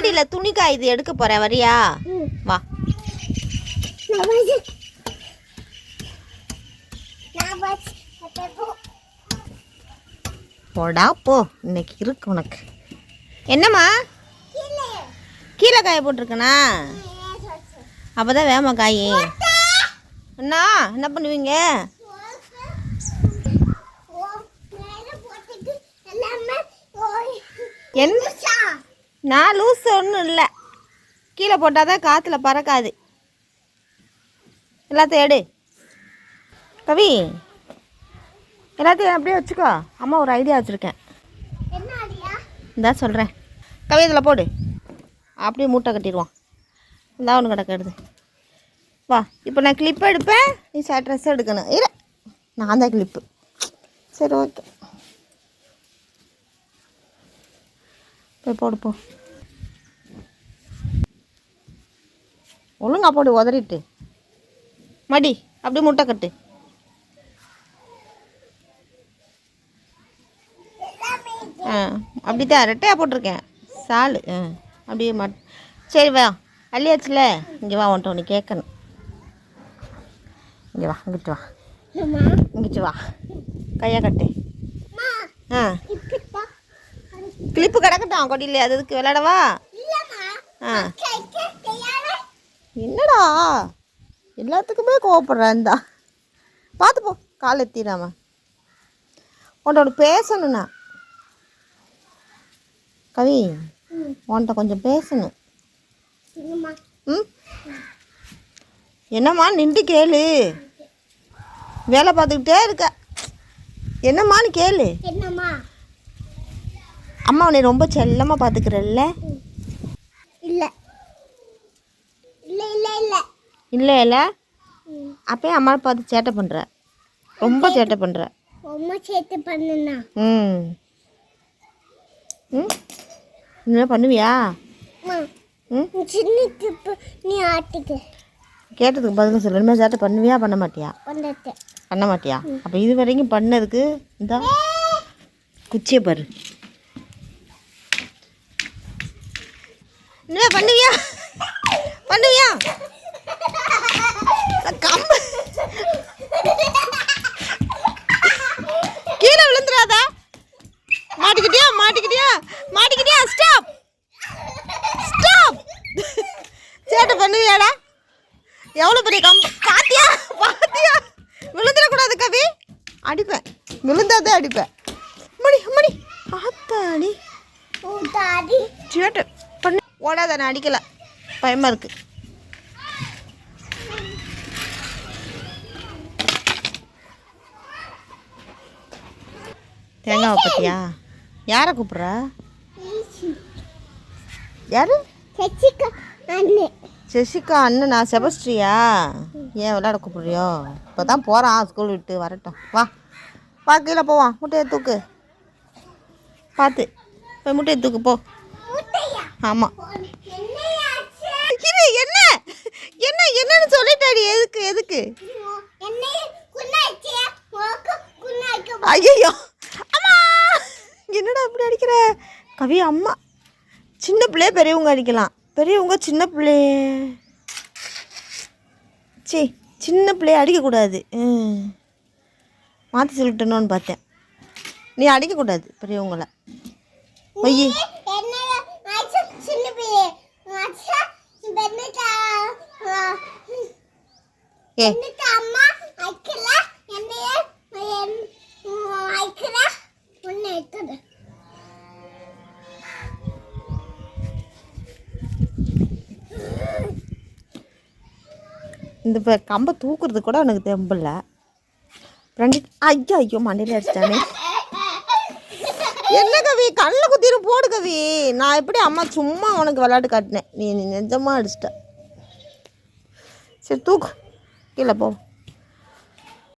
மாடியில் துணி காயுது எடுக்க போகிறேன், வரியா? வா. போடா போ, இன்னைக்கு இருக்கு உனக்கு. என்னம்மா கீழே காய போட்டிருக்கண்ணா? அப்போ தான் வேமா காய். அண்ணா என்ன பண்ணுவீங்க? என்ன நான் லூஸ் ஒன்றும் இல்லை, கீழே போட்டால் தான் காற்றுல பறக்காது. எல்லாத்தையும் எடு கவி, எல்லாத்தையும் அப்படியே வச்சுக்கோ. அம்மா ஒரு ஐடியா வச்சுருக்கேன், இதான் சொல்கிறேன். கவி இதில் போடு, அப்படியே மூட்டை கட்டிடுவான். இதான் ஒன்று கிடக்கிறது. வா, இப்போ நான் கிளிப்பு எடுப்பேன், நீ ட்ரெஸ் எடுக்கணும். இல்லை நான் தான் கிளிப்பு. சரி ஓகே, போய் போடு போ. ஒழுங்கா போடு, உதறிட்டு மடி அப்படியே முட்டை கட்டு. அப்படித்தான் ரெட்டையாக போட்டிருக்கேன் சாலு. அப்படியே சரி வா, அள்ளியாச்சுல. இங்கே வா, உன்ட்ட ஒன்று கேட்கணும். இங்கே வா, இங்கிட்டு வா, இங்கிட்டு வா. கையை கட்டு. கிளிப்பு கிடக்கட்டும் கொடியில், அதுக்கு விளையாடவா? என்னடா எல்லாத்துக்குமே கோவப்படுறேன். இந்தா பார்த்து போ, கால் எத்திடாம. உன்ட்ட பேசணுண்ணா கவி, உன்ட்ட கொஞ்சம் பேசணும். என்னம்மா நின்று கேளு, வேலை பார்த்துக்கிட்டே இருக்க. என்னம்மான்னு கேளு. அம்மா உன்னை ரொம்ப செல்லமாக பார்த்துக்கிறல்ல? இல்லை இல்லை இல்லை இல்லை இல்லை இல்லை அப்பயே அம்மா பார்த்து சேட்டை பண்ணுற, ரொம்ப சேட்டை பண்ணுற. ரொம்ப சேட்டை பண்ணுண்ணா. இன்னும் பண்ணுவியா? சின்ன கிளிப்பு நீ ஆட்டிக்க. கேட்டதுக்கு பதில் சொல்லு. இனிமேல் சேட்டை பண்ணுவியா பண்ண மாட்டியா? பண்ண மாட்டியா? அப்போ இது வரைக்கும் பண்ணதுக்கு இந்த குச்சியை பாரு. இன்னும் பண்ணுவியா பண்ணுவியா? கம்பு கீழே விழுந்துடாதா? மாட்டிக்கிட்டியா மாட்டிக்கிட்டியா மாட்டிக்கிட்டியா? Stop stop. சேட்டை பண்ணுவியாடா? எவ்வளோ பெரிய கம்பு பாத்தியா பாத்தியா? விழுந்துடக்கூடாது கவி, அடிப்பேன். விழுந்தாதே அடிப்பேன். மணி மணி ஆத்தாடி சேட்டை பண்ணு. ஓடாத, நான் அடிக்கலை, பயமாக இருக்குது. தேங்காவை பற்றியா? யாரை கூப்பிட்ற? யாரு? சசிகா அண்ணனா? செபஸ்ட்ரியா? ஏன் விளையாட கூப்பிட்றியோ? இப்போ தான் போகிறான் ஸ்கூல் விட்டு, வரட்டும். வா வா, கீழே போவான். முட்டையை தூக்கு, பார்த்து போய் முட்டையை தூக்கு போ. ஆமாம். இது என்ன என்ன என்னன்னு சொல்லிட்டாடி. எதுக்கு எதுக்கு? ஐயோ அம்மா, என்னடா இப்படி அடிக்கிற கவி? அம்மா சின்ன பிள்ளைய பெரியவங்க அடிக்கலாம், பெரியவங்க சின்ன பிள்ளைய சின்ன பிள்ளைய அடிக்கக்கூடாது. மாற்றி சொல்லிட்டணும்னு பார்த்தேன். நீ அடிக்கக்கூடாது பெரியவங்கள. ஒய்யி ஏ இந்த இப்போ கம்பை தூக்குறது கூட எனக்கு தெம்பில்ல. ரெண்டு ஐயோ ஐயோ மண்டையில் அடிச்சிட்டானே. என்ன கவி, கண்ணில் குத்திட்டு போடு கவி. நான் எப்படி அம்மா சும்மா உனக்கு விளையாட்டு காட்டினேன், நீ நிஜமாக அடிச்சிட்ட. சரி தூக்கு, கீழே போ.